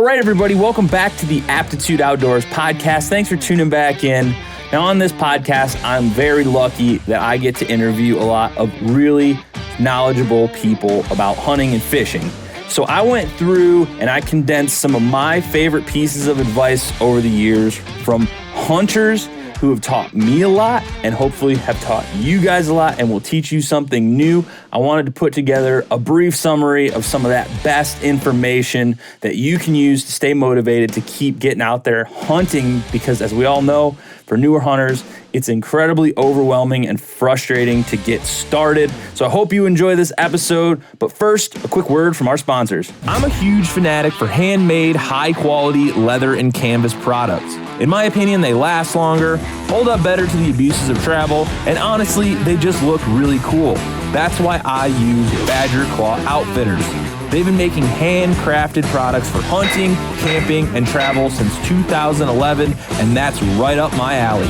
All right, everybody, welcome back to the Aptitude Outdoors podcast. Thanks for tuning back in. Now, on this podcast, I'm very lucky that I get to interview a lot of really knowledgeable people about hunting and fishing. So I went through and I condensed some of my favorite pieces of advice over the years from hunters who have taught me a lot and hopefully have taught you guys a lot and will teach you something new. I wanted to put together a brief summary of some of that best information that you can use to stay motivated to keep getting out there hunting, because as we all know, for newer hunters, it's incredibly overwhelming and frustrating to get started. So I hope you enjoy this episode. But first, a quick word from our sponsors. I'm a huge fanatic for handmade, high-quality leather and canvas products. In my opinion, they last longer, hold up better to the abuses of travel, and honestly, they just look really cool. That's why I use Badger Claw Outfitters. They've been making handcrafted products for hunting, camping, and travel since 2011, and that's right up my alley.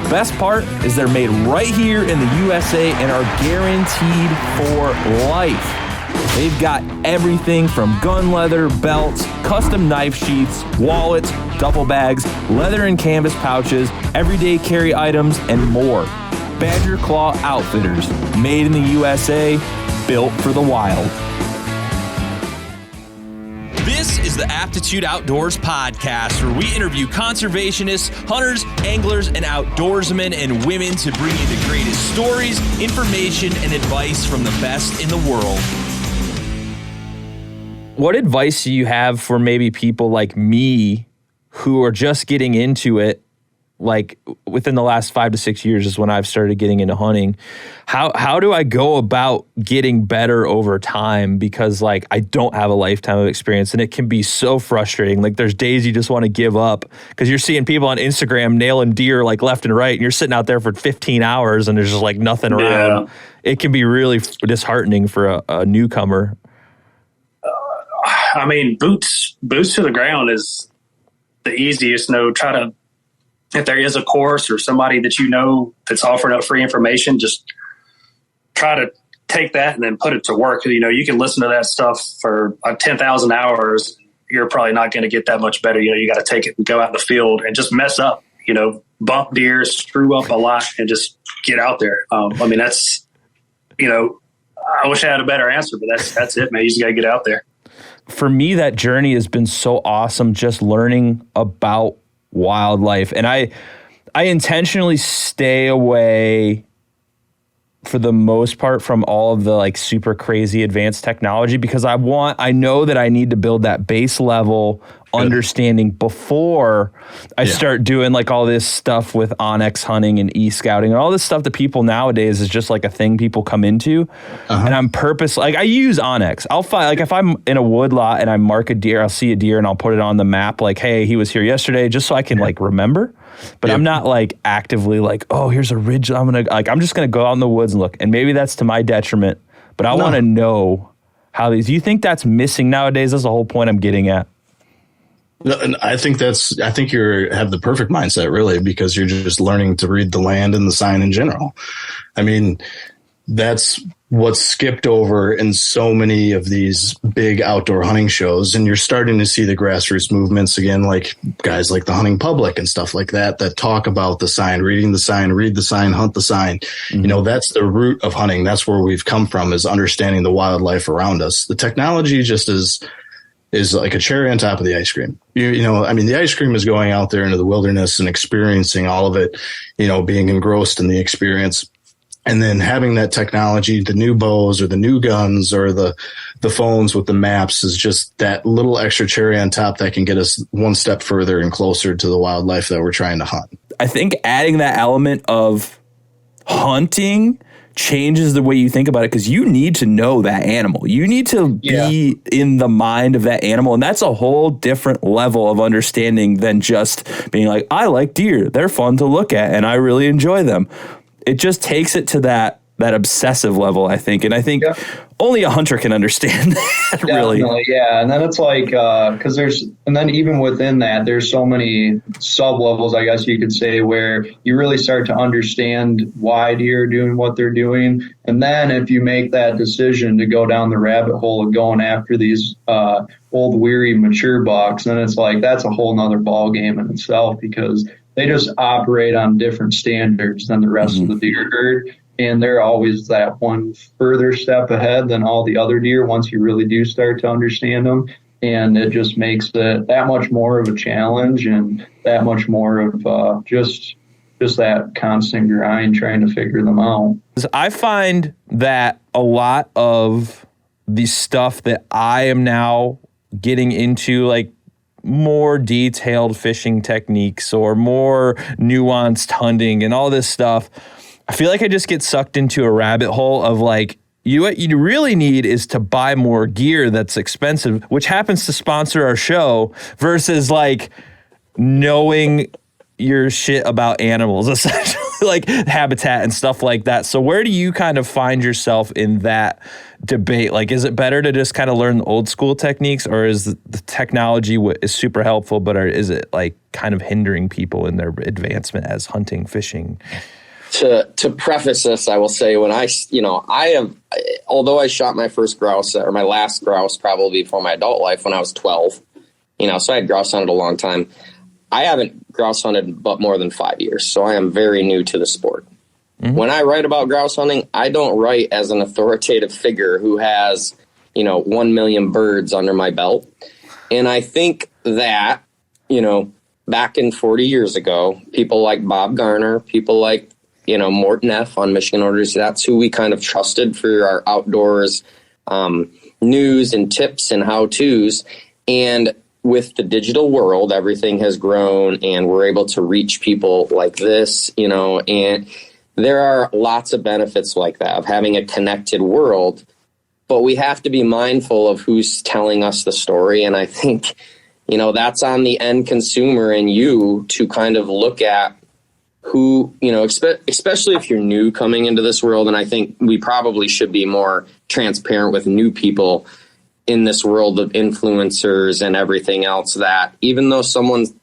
Best part is they're made right here in the USA and are guaranteed for life. They've got everything from gun leather, belts, custom knife sheaths, wallets, duffel bags, leather and canvas pouches, everyday carry items, and more. Badger Claw Outfitters, made in the USA, built for the wild. This is the Aptitude Outdoors podcast, where we interview conservationists, hunters, anglers, and outdoorsmen and women to bring you the greatest stories, information, and advice from the best in the world. What advice do you have for maybe people like me who are just getting into it? Like within the last 5 to 6 years is when I've started getting into hunting. How do I go about getting better over time? Because like I don't have a lifetime of experience and it can be so frustrating. Like there's days you just want to give up because you're seeing people on Instagram nailing deer like left and right, and you're sitting out there for 15 hours and there's just like nothing around. Yeah. It can be really disheartening for a newcomer. I mean, boots to the ground is the easiest. Try to, if there is a course or somebody that you know that's offering up free information, just try to take that and then put it to work. You know, you can listen to that stuff for 10,000 hours. You're probably not going to get that much better. You know, you got to take it and go out in the field and just mess up, you know, bump deer, screw up a lot and just get out there. I mean, that's, you know, I wish I had a better answer, but that's it, man. You just got to get out there. For me, that journey has been so awesome, just learning about wildlife. And I intentionally stay away for the most part from all of the like super crazy advanced technology, because I know that I need to build that base level understanding before I start doing like all this stuff with Onyx hunting and e-scouting and all this stuff that people nowadays is just like a thing people come into. And I'm like I use Onyx. I'll find like if I'm in a wood lot and I mark a deer, I'll see a deer and I'll put it on the map like, hey, he was here yesterday, just so I can like remember. But I'm not like actively like, oh, here's a ridge. I'm just gonna go out in the woods and look. And maybe that's to my detriment, but I want to know how these. Do you think that's missing nowadays? That's the whole point I'm getting at. And I think you have the perfect mindset, really, because you're just learning to read the land and the sign in general. I mean, that's what's skipped over in so many of these big outdoor hunting shows. And you're starting to see the grassroots movements again, like guys like the Hunting Public and stuff like that talk about the sign, reading the sign, read the sign, hunt the sign. Mm-hmm. You know, that's the root of hunting. That's where we've come from, is understanding the wildlife around us. The technology just is like a cherry on top of the ice cream. You know, I mean, the ice cream is going out there into the wilderness and experiencing all of it, you know, being engrossed in the experience. And then having that technology, the new bows or the new guns or the phones with the maps, is just that little extra cherry on top that can get us one step further and closer to the wildlife that we're trying to hunt. I think adding that element of hunting changes the way you think about it, because you need to know that animal. You need to be in the mind of that animal. And that's a whole different level of understanding than just being like, I like deer. They're fun to look at and I really enjoy them. It just takes it to that that obsessive level, I think. And I think only a hunter can understand that, really. Yeah. And then it's like, because and then even within that, there's so many sub levels, I guess you could say, where you really start to understand why deer are doing what they're doing. And then if you make that decision to go down the rabbit hole of going after these old, weary, mature bucks, then it's like that's a whole nother ball game in itself, because they just operate on different standards than the rest of the deer herd. And they're always that one further step ahead than all the other deer once you really do start to understand them. And it just makes it that much more of a challenge and that much more of just that constant grind trying to figure them out. I find that a lot of the stuff that I am now getting into, like more detailed fishing techniques or more nuanced hunting and all this stuff, I feel like I just get sucked into a rabbit hole of like, what you really need is to buy more gear that's expensive, which happens to sponsor our show, versus like knowing your shit about animals, essentially, like habitat and stuff like that. So where do you kind of find yourself in that debate? Like, is it better to just kind of learn the old school techniques, or is the technology is super helpful, but is it like kind of hindering people in their advancement as hunting, fishing? To preface this, I will say although I shot my first grouse, or my last grouse probably before my adult life when I was 12, so I had grouse hunted a long time. I haven't grouse hunted but more than 5 years, so I am very new to the sport. Mm-hmm. When I write about grouse hunting, I don't write as an authoritative figure who has, 1 million birds under my belt. And I think that, back in 40 years ago, people like Bob Garner, people like, Morton F. on Michigan Orders, that's who we kind of trusted for our outdoors news and tips and how-tos. And with the digital world, everything has grown and we're able to reach people like this, and there are lots of benefits like that of having a connected world, but we have to be mindful of who's telling us the story. And I think, that's on the end consumer and you to kind of look at who, especially if you're new coming into this world. And I think we probably should be more transparent with new people in this world of influencers and everything else, that even though someone's,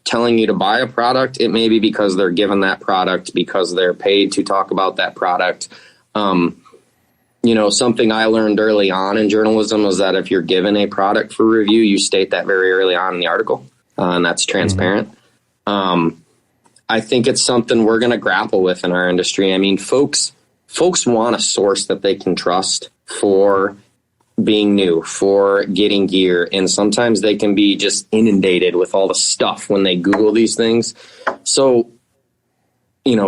telling you to buy a product, it may be because they're given that product, because they're paid to talk about that product. Something I learned early on in journalism was that if you're given a product for review, you state that very early on in the article, and that's transparent. I think it's something we're going to grapple with in our industry. I mean, folks want a source that they can trust for being new, for getting gear. And sometimes they can be just inundated with all the stuff when they Google these things. So,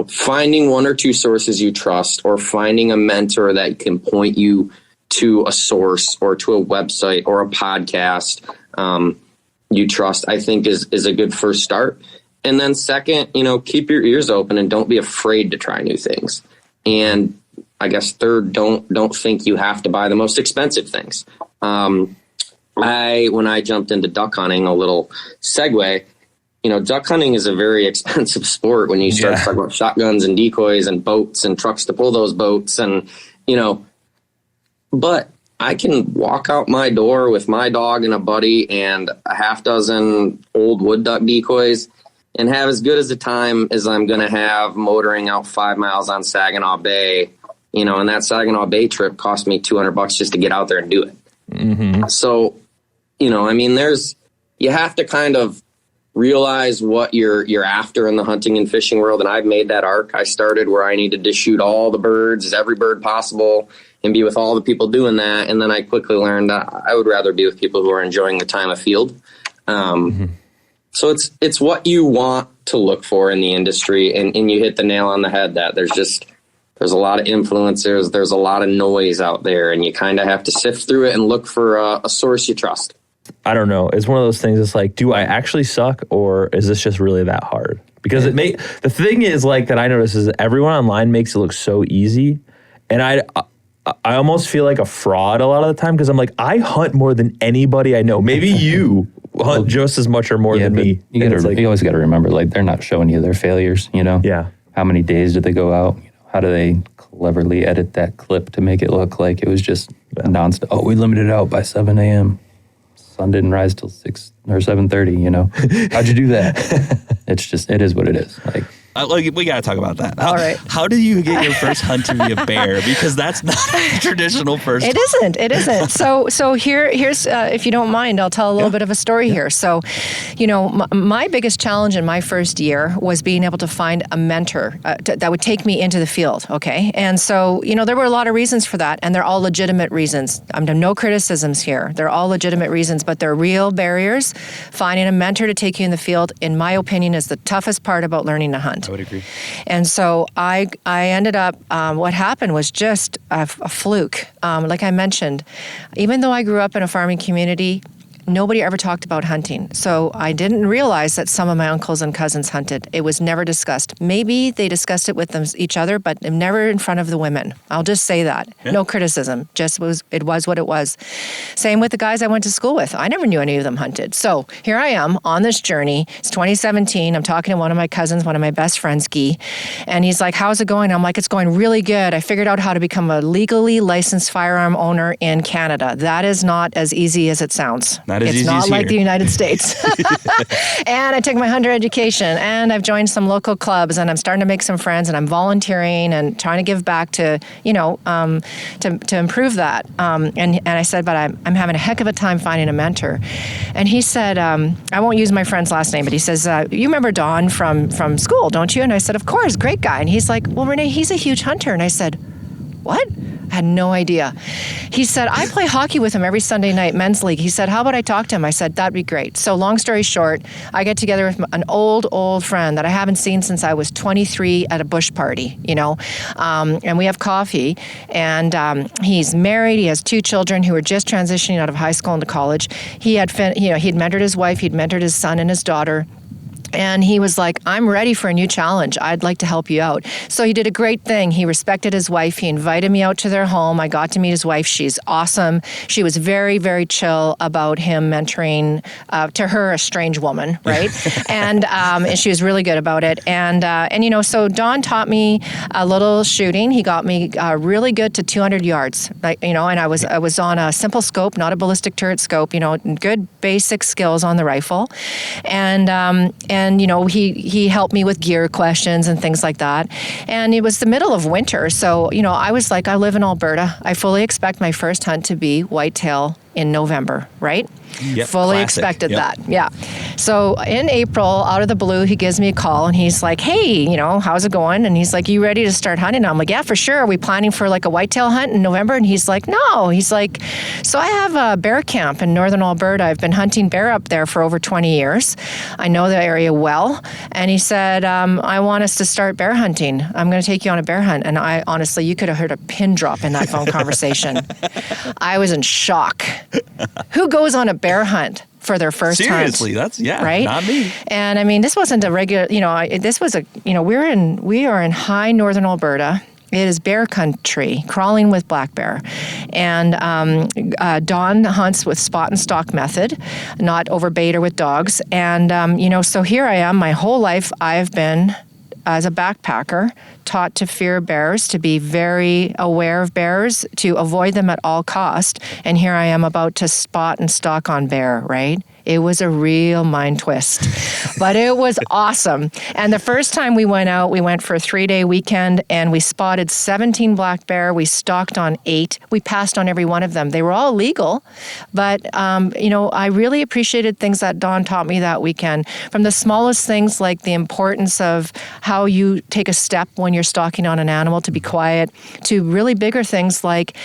finding one or two sources you trust, or finding a mentor that can point you to a source or to a website or a podcast you trust, I think is a good first start. And then second, keep your ears open and don't be afraid to try new things. And I guess third, don't think you have to buy the most expensive things. When I jumped into duck hunting, a little segue, duck hunting is a very expensive sport when you start talking about shotguns and decoys and boats and trucks to pull those boats. And, but I can walk out my door with my dog and a buddy and a half dozen old wood duck decoys and have as good as a time as I'm going to have motoring out 5 miles on Saginaw Bay, and that Saginaw Bay trip cost me $200 just to get out there and do it. Mm-hmm. So, you have to kind of realize what you're after in the hunting and fishing world. And I've made that arc. I started where I needed to shoot all the birds, every bird possible, and be with all the people doing that. And then I quickly learned that I would rather be with people who are enjoying the time of field. So it's what you want to look for in the industry. And you hit the nail on the head that there's a lot of influencers. There's a lot of noise out there, and you kind of have to sift through it and look for a source you trust. I don't know. It's one of those things. It's like, do I actually suck, or is this just really that hard? Because the thing is, like, that I notice is that everyone online makes it look so easy. And I almost feel like a fraud a lot of the time, because I'm like, I hunt more than anybody I know. Maybe you hunt just as much or more than me. You always got to remember, like, they're not showing you their failures, Yeah. How many days did they go out? how do they cleverly edit that clip to make it look like it was just announced, oh, we limited it out by 7 a.m. Sun didn't rise till 6 or 7:30, you know? How'd you do that? It is what it is. We got to talk about that. All right. How did you get your first hunt to be a bear? Because that's not a traditional first. It isn't. So here's if you don't mind, I'll tell a little bit of a story here. So, my biggest challenge in my first year was being able to find a mentor that would take me into the field. Okay, and so there were a lot of reasons for that, and they're all legitimate reasons. No criticisms here. They're all legitimate reasons, but they're real barriers. Finding a mentor to take you in the field, in my opinion, is the toughest part about learning to hunt. I would agree. And so I ended up, what happened was just a fluke. Like I mentioned, even though I grew up in a farming community, nobody ever talked about hunting. So I didn't realize that some of my uncles and cousins hunted. It was never discussed. Maybe they discussed it with each other, but never in front of the women. I'll just say that. Yeah. No criticism. It was what it was. Same with the guys I went to school with. I never knew any of them hunted. So here I am on this journey. It's 2017. I'm talking to one of my cousins, one of my best friends, Guy. And he's like, how's it going? I'm like, it's going really good. I figured out how to become a legally licensed firearm owner in Canada. That is not as easy as it sounds. It's not like the United States. And I took my hunter education, and I've joined some local clubs, and I'm starting to make some friends, and I'm volunteering and trying to give back to, to improve that. And I said, but I'm having a heck of a time finding a mentor. And he said, I won't use my friend's last name, but he says, you remember Don from school, don't you? And I said, of course, great guy. And he's like, well, Renee, he's a huge hunter. And I said, what? I had no idea. He said, I play hockey with him every Sunday night, men's league. He said, how about I talk to him? I said, that'd be great. So long story short, I get together with an old friend that I haven't seen since I was 23 at a bush party, and we have coffee. And he's married. He has 2 children who are just transitioning out of high school into college. He'd mentored his wife. He'd mentored his son and his daughter. And he was like, I'm ready for a new challenge. I'd like to help you out. So he did a great thing. He respected his wife. He invited me out to their home. I got to meet his wife. She's awesome. She was very, very chill about him mentoring, to her, a strange woman, right? and she was really good about it. And so Don taught me a little shooting. He got me really good to 200 yards, and I was on a simple scope, not a ballistic turret scope, good basic skills on the rifle. And he helped me with gear questions and things like that. And it was the middle of winter. So, I was like, I live in Alberta. I fully expect my first hunt to be whitetail in November, right? Yep, fully classic. Expected that. Yeah. So in April, out of the blue, he gives me a call and he's like, hey, how's it going? And he's like, you ready to start hunting? And I'm like, yeah, for sure. Are we planning for like a whitetail hunt in November? And he's like, no. He's like, so I have a bear camp in northern Alberta. I've been hunting bear up there for over 20 years. I know the area well. And he said, I want us to start bear hunting. I'm going to take you on a bear hunt. And I honestly, you could have heard a pin drop in that phone conversation. I was in shock. Who goes on a bear hunt for their first hunt? Seriously, that's right? Not me. And I mean, this wasn't a regular, this was we are in high northern Alberta. It is bear country, crawling with black bear. And Don hunts with spot and stalk method, not over bait or with dogs. And, so here I am. My whole life I've been, as a backpacker, taught to fear bears, to be very aware of bears, to avoid them at all cost. And here I am about to spot and stalk on bear, right? It was a real mind twist, but it was awesome. And the first time we went out, we went for a 3-day weekend and we spotted 17 black bear. We stalked on 8. We passed on every one of them. They were all legal, but, I really appreciated things that Don taught me that weekend. From the smallest things like the importance of how you take a step when you're stalking on an animal, to be quiet, to really bigger things like,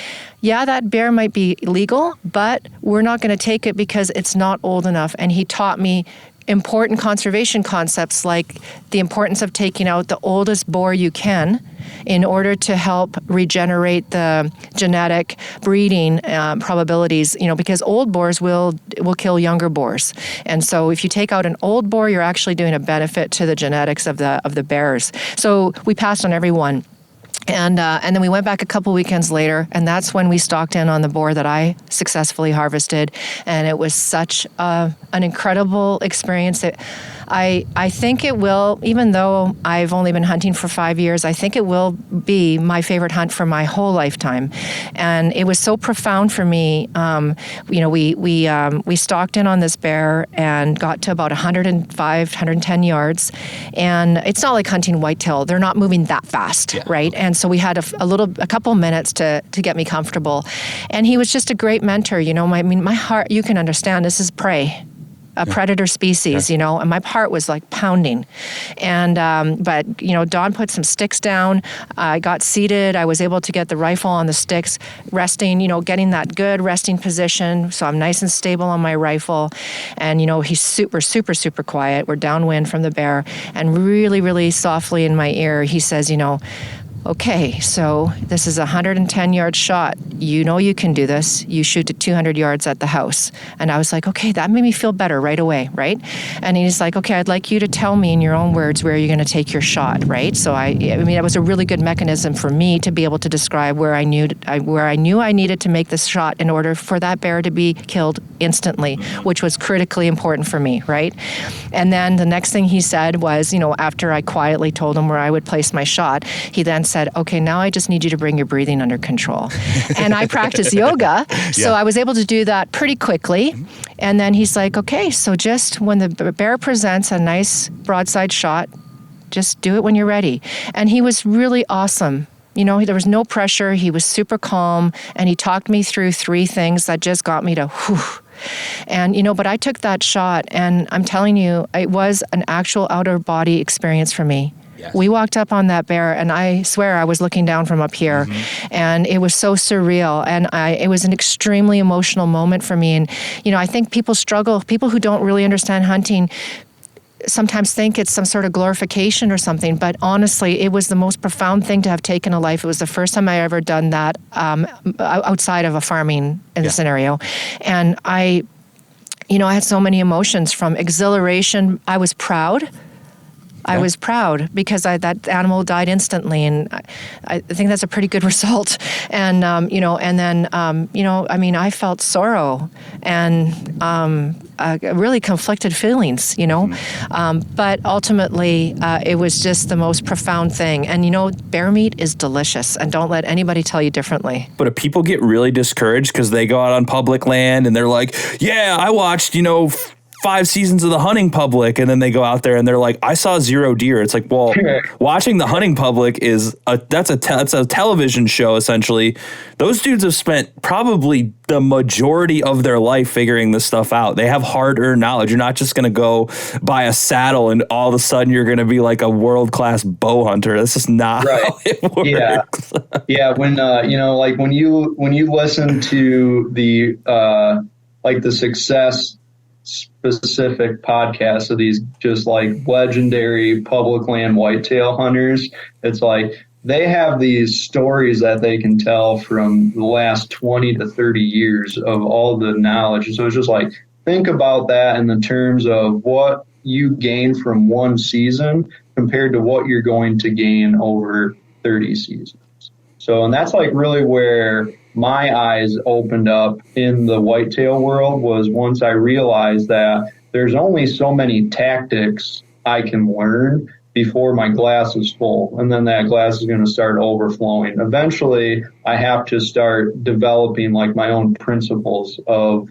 yeah, that bear might be legal, but we're not going to take it because it's not old enough. And he taught me important conservation concepts like the importance of taking out the oldest boar you can in order to help regenerate the genetic breeding probabilities, because old boars will kill younger boars. And so if you take out an old boar, you're actually doing a benefit to the genetics of the bears. So we passed on every one. And then we went back a couple weekends later, and that's when we stalked in on the boar that I successfully harvested. And it was such an incredible experience that I think it will, even though I've only been hunting for 5 years, I think it will be my favorite hunt for my whole lifetime. And it was so profound for me. We stalked in on this bear and got to about 105, 110 yards. And it's not like hunting whitetail; they're not moving that fast, right? And so we had a couple minutes to get me comfortable. And he was just a great mentor. My heart. You can understand this is prey. A predator species, and my heart was like pounding. And, but Don put some sticks down. I got seated. I was able to get the rifle on the sticks, resting, getting that good resting position. So I'm nice and stable on my rifle. And, he's super, super, super quiet. We're downwind from the bear. And really, really softly in my ear, he says, okay, so this is a 110-yard shot. You can do this. You shoot to 200 yards at the house. And I was like, okay, that made me feel better right away, right? And he's like, okay, I'd like you to tell me in your own words where you're going to take your shot, right? So it was a really good mechanism for me to be able to describe where I knew I needed to make this shot in order for that bear to be killed instantly, which was critically important for me, right? And then the next thing he said was, after I quietly told him where I would place my shot, he then said, okay, now I just need you to bring your breathing under control. And I practice yoga, so I was able to do that pretty quickly. And then he's like, okay, so just when the bear presents a nice broadside shot, just do it when you're ready. And he was really awesome. There was no pressure. He was super calm, and he talked me through 3 things that just got me to whew. And, but I took that shot, and I'm telling you, it was an actual outer body experience for me. Yes. We walked up on that bear, and I swear I was looking down from up here, and it was so surreal, and it was an extremely emotional moment for me. And, I think people who don't really understand hunting sometimes think it's some sort of glorification or something, but honestly, it was the most profound thing to have taken a life. It was the first time I ever done that outside of a farming scenario. And I had so many emotions, from exhilaration. I was proud. I was proud because that animal died instantly, and I think that's a pretty good result. And and then I felt sorrow and really conflicted feelings, but ultimately it was just the most profound thing. And bear meat is delicious, and don't let anybody tell you differently. But if people get really discouraged because they go out on public land and they're like, yeah, I watched 5 seasons of the hunting public, and then they go out there and they're like, I saw 0 deer. It's like, well, watching the hunting public that's a television show essentially. Those dudes have spent probably the majority of their life figuring this stuff out. They have hard-earned knowledge. You're not just going to go buy a saddle and all of a sudden you're going to be like a world-class bow hunter. That's just not how it works. Yeah. When when you listen to the the success specific podcasts of these just like legendary public land whitetail hunters, it's like they have these stories that they can tell from the last 20 to 30 years of all the knowledge. So it's just like, think about that in the terms of what you gain from one season compared to what you're going to gain over 30 seasons. So, and that's like really where my eyes opened up in the whitetail world, was once I realized that there's only so many tactics I can learn before my glass is full, and then that glass is going to start overflowing. Eventually, I have to start developing like my own principles of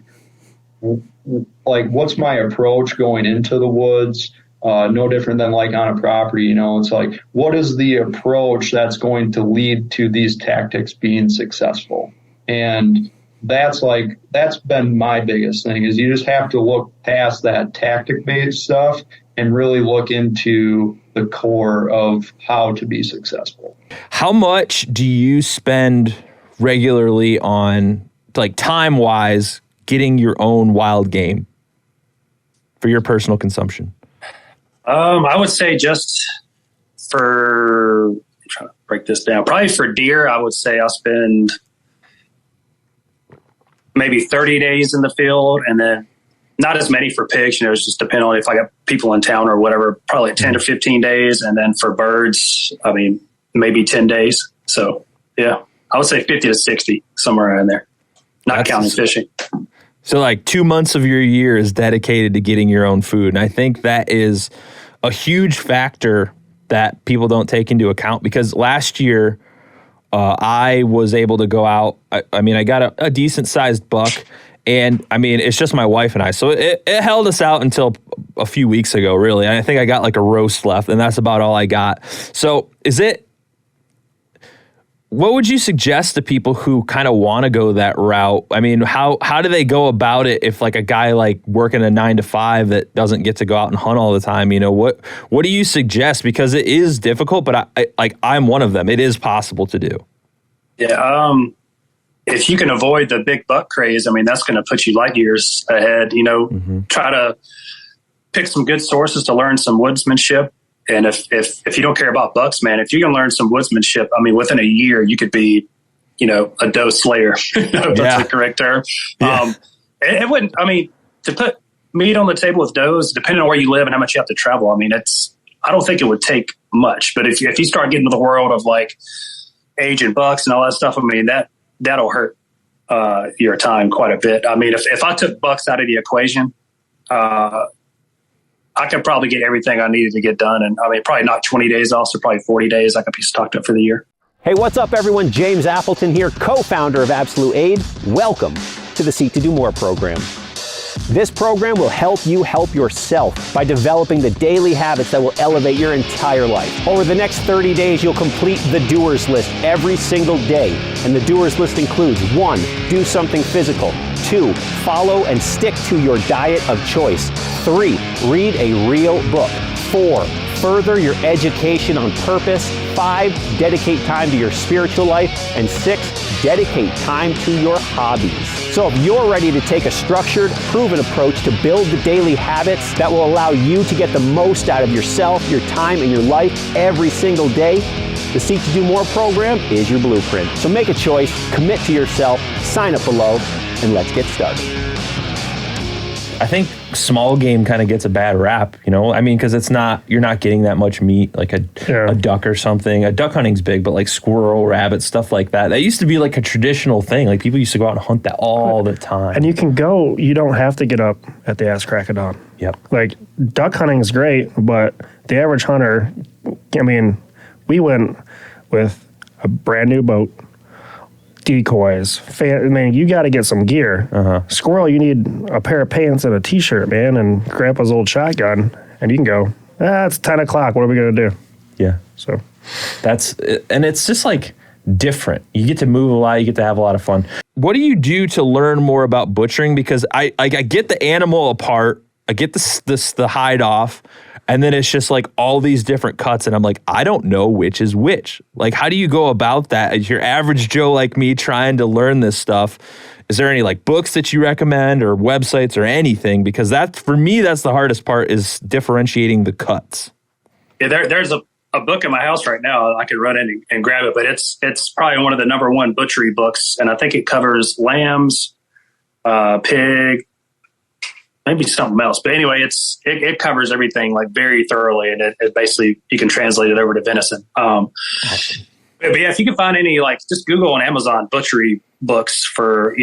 like, what's my approach going into the woods? No different than like on a property, it's like, what is the approach that's going to lead to these tactics being successful? And that's been my biggest thing, is you just have to look past that tactic-based stuff and really look into the core of how to be successful. How much do you spend regularly on, like time-wise, getting your own wild game for your personal consumption? I would say just for, I'm trying to break this down, probably for deer, I would say I'll spend maybe 30 days in the field, and then not as many for pigs. It's just depending on if I got people in town or whatever, probably 10 to 15 days. And then for birds, maybe 10 days. So yeah, I would say 50 to 60, somewhere around there, not counting fishing. So like 2 months of your year is dedicated to getting your own food. And I think that is a huge factor that people don't take into account, because last year I was able to go out. I mean, I got a decent sized buck, and I mean, it's just my wife and I. So it held us out until a few weeks ago, really. And I think I got like a roast left, and that's about all I got. So what would you suggest to people who kind of want to go that route? I mean, how do they go about it if like a guy like working a 9 to 5 that doesn't get to go out and hunt all the time? You know, what do you suggest? Because it is difficult, but I'm one of them. It is possible to do. Yeah. If you can avoid the big buck craze, I mean, that's going to put you light years ahead. You know, Try to pick some good sources to learn some woodsmanship. And if you don't care about bucks, man, if you can learn some woodsmanship, I mean, within a year, you could be, you know, a doe slayer, if that's the correct term. Yeah. It wouldn't, I mean, to put meat on the table with does, depending on where you live and how much you have to travel, I mean, I don't think it would take much. But if you start getting into the world of like aging bucks and all that stuff, I mean, that'll hurt your time quite a bit. I mean, if I took bucks out of the equation, I could probably get everything I needed to get done. And I mean, probably not 20 days off, so probably 40 days I could be stocked up for the year. Hey, what's up, everyone? James Appleton here, co-founder of Absolute Aid. Welcome to the Seek to Do More program. This program will help you help yourself by developing the daily habits that will elevate your entire life. Over the next 30 days, you'll complete the doers list every single day. And the doers list includes 1, do something physical. 2, follow and stick to your diet of choice. 3, read a real book. 4, further your education on purpose. 5, dedicate time to your spiritual life. And 6, dedicate time to your hobbies. So if you're ready to take a structured, proven approach to build the daily habits that will allow you to get the most out of yourself, your time, and your life every single day, the Seek to Do More program is your blueprint. So make a choice, commit to yourself, sign up below, and let's get started. I think small game kind of gets a bad rap, you know? I mean, because you're not getting that much meat, like a duck or something. A duck hunting's big, but like squirrel, rabbit, stuff like that. That used to be like a traditional thing. Like people used to go out and hunt that all the time. And you don't have to get up at the ass crack of dawn. Yep. Like duck hunting is great, but the average hunter, I mean, we went with a brand new boat, decoys. I mean, you got to get some gear. Squirrel, you need a pair of pants and a t-shirt, man, and grandpa's old shotgun, and you can go, it's 10 o'clock. What are we going to do? Yeah. So and it's just like different. You get to move a lot. You get to have a lot of fun. What do you do to learn more about butchering? Because I get the animal apart. I get the hide off. And then it's just like all these different cuts. And I'm like, I don't know which is which. Like, how do you go about that? As your average Joe like me trying to learn this stuff, is there any like books that you recommend or websites or anything? Because for me, that's the hardest part, is differentiating the cuts. Yeah, there's a book in my house right now. I could run in and grab it, but it's probably one of the number one butchery books. And I think it covers lambs, pig, maybe something else. But anyway, it covers everything like very thoroughly. And it basically, you can translate it over to venison. But yeah, if you can find any, like just Google on Amazon butchery books for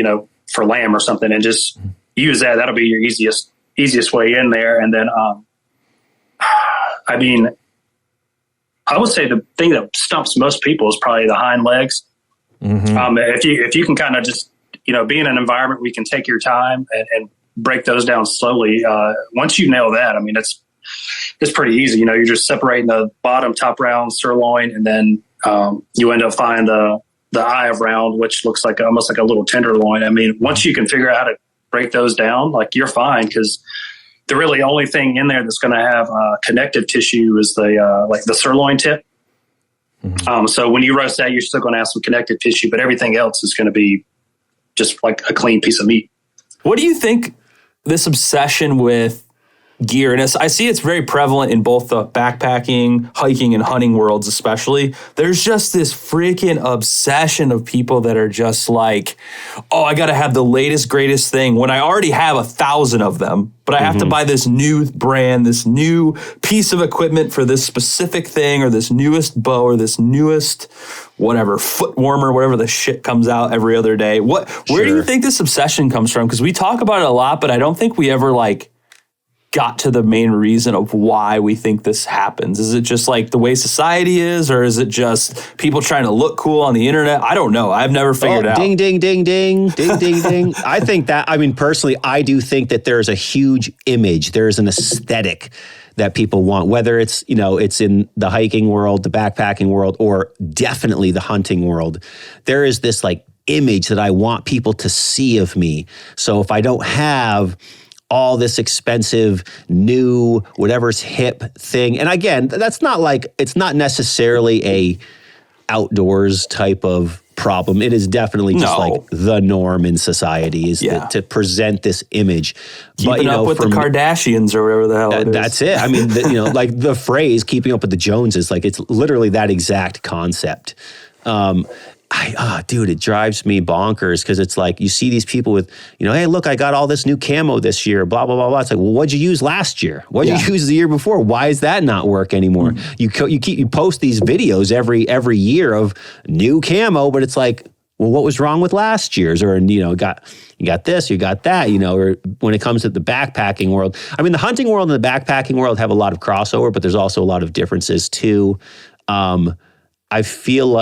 lamb or something, and just use that. That'll be your easiest way in there. And then, I mean, I would say the thing that stumps most people is probably the hind legs. If you can kind of just, be in an environment where you can take your time and break those down slowly. Once you nail that, I mean, it's pretty easy. You're just separating the bottom, top round sirloin, and then you end up finding the eye of round, which looks like almost like a little tenderloin. I mean, once you can figure out how to break those down, like you're fine, because the really only thing in there that's going to have connective tissue is the sirloin tip. So when you roast that, you're still going to have some connective tissue, but everything else is going to be just like a clean piece of meat. What do you think this obsession with gear, and I see it's very prevalent in both the backpacking, hiking, and hunting worlds especially. There's just this freaking obsession of people that are just like, oh, I gotta have the latest, greatest thing when I already have 1,000 of them, but I have to buy this new brand, this new piece of equipment for this specific thing, or this newest bow, or this newest whatever, foot warmer, whatever the shit comes out every other day. Where do you think this obsession comes from? Because we talk about it a lot, but I don't think we ever got to the main reason of why we think this happens. Is it just the way society is, or is it just people trying to look cool on the internet? I don't know. I've never figured it out. Ding, ding, ding, ding, ding, ding, ding. I think that, personally, I do think that there's a huge image. There's an aesthetic that people want, whether it's, it's in the hiking world, the backpacking world, or definitely the hunting world. There is this image that I want people to see of me. So if I don't have all this expensive, new, whatever's hip thing. And again, that's not it's not necessarily a outdoors type of problem. It is definitely just the norm in society is to present this image. Keeping up with the Kardashians or whatever the hell it is. That's it. I mean, the phrase keeping up with the Joneses, it's literally that exact concept. Dude, it drives me bonkers because it's you see these people with, hey, look, I got all this new camo this year, blah, blah, blah, blah. It's well, what'd you use last year? What'd you use the year before? Why does that not work anymore? You post these videos every year of new camo, but it's well, what was wrong with last year's? Or, you got this, you got that, or when it comes to the backpacking world. I mean, the hunting world and the backpacking world have a lot of crossover, but there's also a lot of differences too. I feel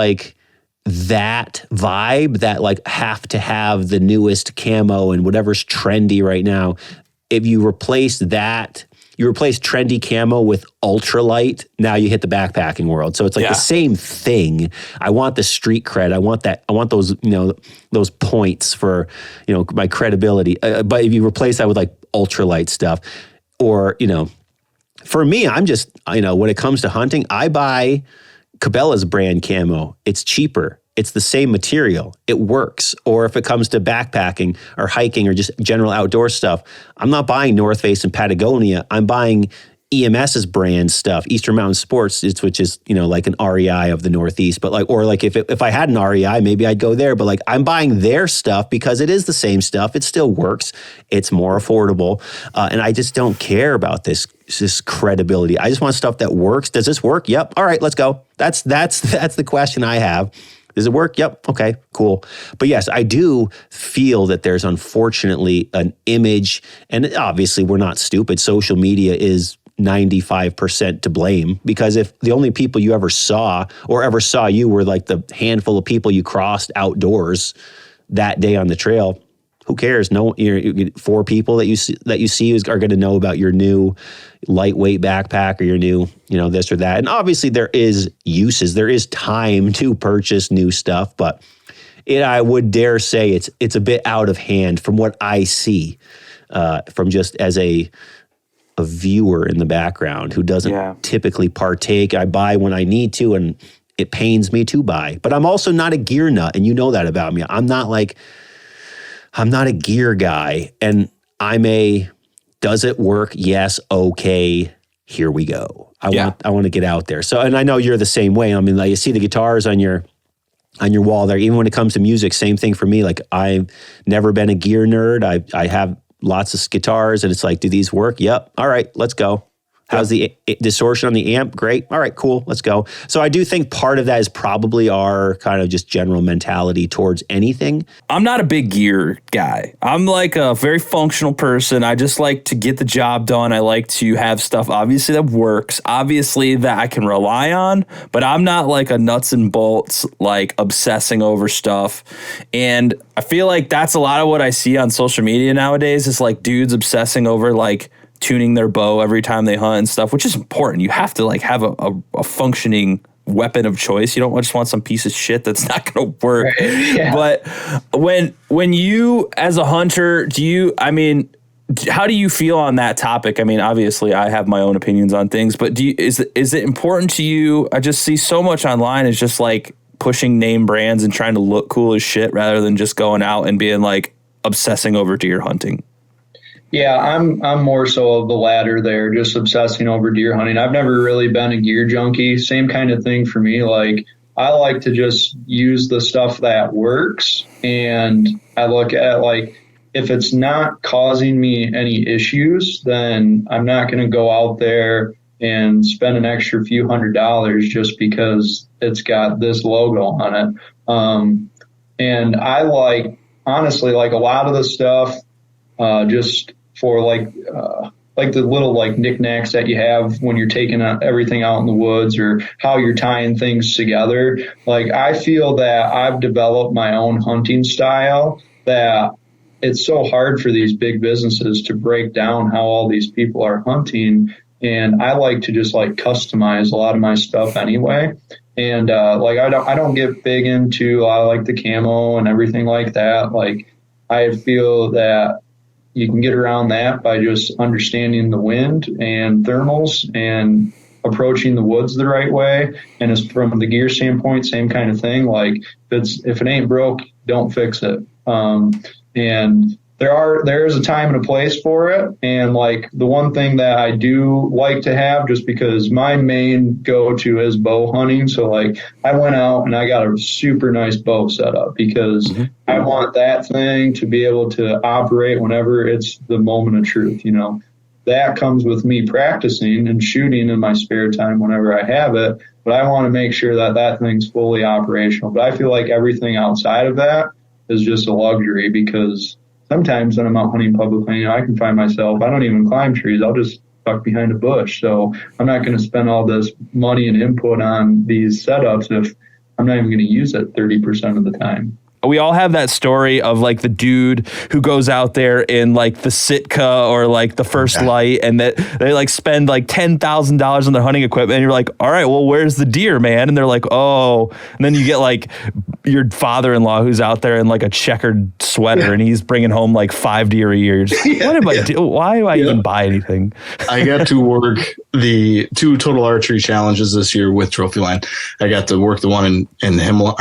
that vibe, that have to have the newest camo and whatever's trendy right now, if you replace that, you replace trendy camo with ultralight, now you hit the backpacking world. So it's the same thing. I want the street cred. I want those, those points for, my credibility. But if you replace that with ultralight stuff, or, for me, I'm just, when it comes to hunting, I buy Cabela's brand camo. It's cheaper. It's the same material. It works. Or if it comes to backpacking or hiking or just general outdoor stuff, I'm not buying North Face and Patagonia. I'm buying EMS's brand stuff, Eastern Mountain Sports, which is, an REI of the Northeast. But if I had an REI, maybe I'd go there. But I'm buying their stuff because it is the same stuff. It still works. It's more affordable. And I just don't care about this credibility. I just want stuff that works. Does this work? Yep. All right, let's go. That's the question I have. Does it work? Yep. Okay, cool. But yes, I do feel that there's unfortunately an image, and obviously we're not stupid. Social media is 95% to blame, because if the only people you ever saw you were the handful of people you crossed outdoors that day on the trail, who cares? No, 4 people that you see are going to know about your new lightweight backpack or your new, this or that. And obviously there is uses, there is time to purchase new stuff, but I would dare say it's a bit out of hand from what I see, from just as a viewer in the background who doesn't typically partake. I buy when I need to, and it pains me to buy. But I'm also not a gear nut, and you know that about me. I'm not a gear guy, and does it work? Yes. Okay. Here we go. I want to get out there. So, and I know you're the same way. I mean, you see the guitars on your wall there. Even when it comes to music, same thing for me. I've never been a gear nerd. I have lots of guitars, and it's do these work? Yep. All right, let's go. How's the distortion on the amp? Great. All right, cool. Let's go. So I do think part of that is probably our kind of just general mentality towards anything. I'm not a big gear guy. I'm a very functional person. I just like to get the job done. I like to have stuff, obviously, that works, obviously, that I can rely on, but I'm not a nuts and bolts, obsessing over stuff. And I feel that's a lot of what I see on social media nowadays is dudes obsessing over tuning their bow every time they hunt and stuff, which is important. You have to have a functioning weapon of choice. You don't just want some piece of shit that's not going to work. Right. Yeah. But when you, as a hunter, how do you feel on that topic? I mean, obviously I have my own opinions on things, but is it important to you? I just see so much online is just pushing name brands and trying to look cool as shit rather than just going out and being obsessing over deer hunting. Yeah, I'm more so of the latter there, just obsessing over deer hunting. I've never really been a gear junkie. Same kind of thing for me. Like, I like to just use the stuff that works, and I look at, like, if it's not causing me any issues, then I'm not going to go out there and spend an extra few $100s just because it's got this logo on it. And I honestly, like a lot of the stuff, just for like the little like knickknacks that you have when you're taking everything out in the woods, or how you're tying things together. Like, I feel that I've developed my own hunting style that it's so hard for these big businesses to break down how all these people are hunting. And I like to just like customize a lot of my stuff anyway. And like, I don't get big into like the camo and everything like that. Like, I feel that you can get around that by just understanding the wind and thermals and approaching the woods the right way. And as from the gear standpoint, same kind of thing. Like, if it ain't broke, don't fix it. And there is a time and a place for it. And like, the one thing that I do like to have, just because my main go-to is bow hunting. So like, I went out and I got a super nice bow set up because I want that thing to be able to operate whenever it's the moment of truth. You know, that comes with me practicing and shooting in my spare time whenever I have it. But I want to make sure that that thing's fully operational. But I feel like everything outside of that is just a luxury, because sometimes when I'm out hunting publicly, I can find myself, I don't even climb trees. I'll just duck behind a bush. So I'm not going to spend all this money and input on these setups if I'm not even going to use it 30% of the time. We all have that story of like the dude who goes out there in like the Sitka or like the First Light, and that they like spend like $10,000 on their hunting equipment, and you're like, all right, well, where's the deer, man? And they're like, oh, and then you get like your father-in-law who's out there in like a checkered sweater, and he's bringing home like 5 deer a year. You're just, what am I do? Why do I even buy anything? I got to work the 2 total archery challenges this year with Trophyline. I got to work the one in Hemlock,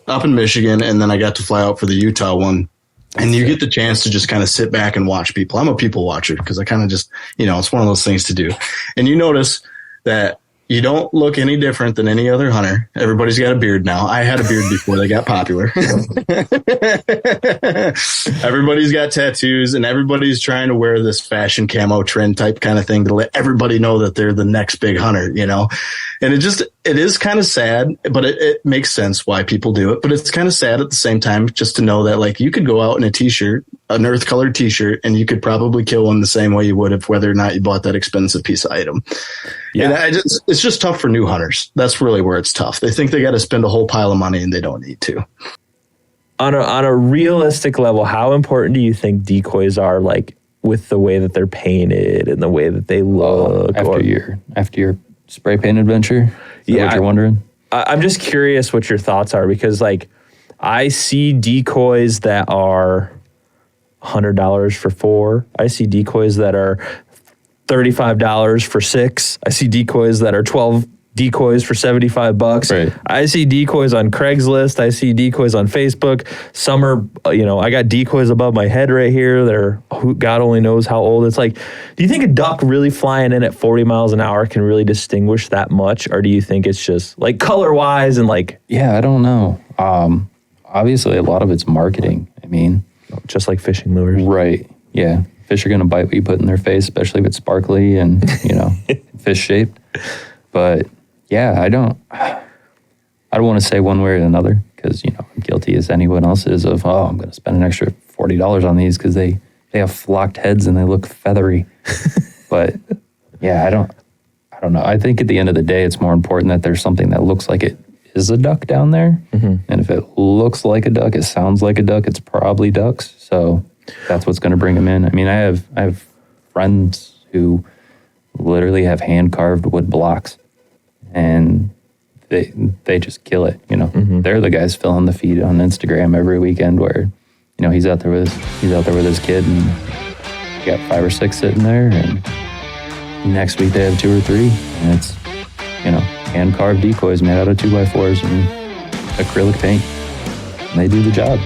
up in Michigan, and then I got to fly out for the Utah one. And you get the chance to just kind of sit back and watch people. I'm a people watcher because I kind of just, it's one of those things to do. And you notice that you don't look any different than any other hunter. Everybody's got a beard now. I had a beard before they got popular. Everybody's got tattoos, and everybody's trying to wear this fashion camo trend type kind of thing to let everybody know that they're the next big hunter, And it is kind of sad, but it makes sense why people do it. But it's kind of sad at the same time just to know that, like, you could go out in a t-shirt, an earth colored t-shirt, and you could probably kill one the same way you would if whether or not you bought that expensive piece of item. Yeah. And it's just tough for new hunters. That's really where it's tough. They think they got to spend a whole pile of money, and they don't need to. On a realistic level, how important do you think decoys are, like, with the way that they're painted and the way that they look? After your spray paint adventure? Is that what you're wondering? I'm just curious what your thoughts are, because like, I see decoys that are $100 for 4. I see decoys that are $35 for 6. I see decoys that are 12 decoys for $75. Right. I see decoys on Craigslist. I see decoys on Facebook. Some are, I got decoys above my head right here. They're, God only knows how old. It's like, do you think a duck really flying in at 40 miles an hour can really distinguish that much? Or do you think it's just like color wise and like? Yeah, I don't know. Obviously a lot of it's marketing. I mean, just like fishing lures. Right. Yeah. Fish are going to bite what you put in their face, especially if it's sparkly and, fish shaped. But yeah, I don't want to say one way or another, because, I'm guilty as anyone else is of, I'm going to spend an extra $40 on these because they have flocked heads and they look feathery. But yeah, I don't know. I think at the end of the day, it's more important that there's something that looks like it is a duck down there. Mm-hmm. And if it looks like a duck, it sounds like a duck, it's probably ducks. So that's what's going to bring them in. I mean, I have friends who literally have hand-carved wood blocks, and they just kill it, Mm-hmm. They're the guys filling the feed on Instagram every weekend where, he's out there with his kid, and you got 5 or 6 sitting there, and next week they have 2 or 3, and it's, hand-carved decoys made out of 2x4s and acrylic paint, and they do the job.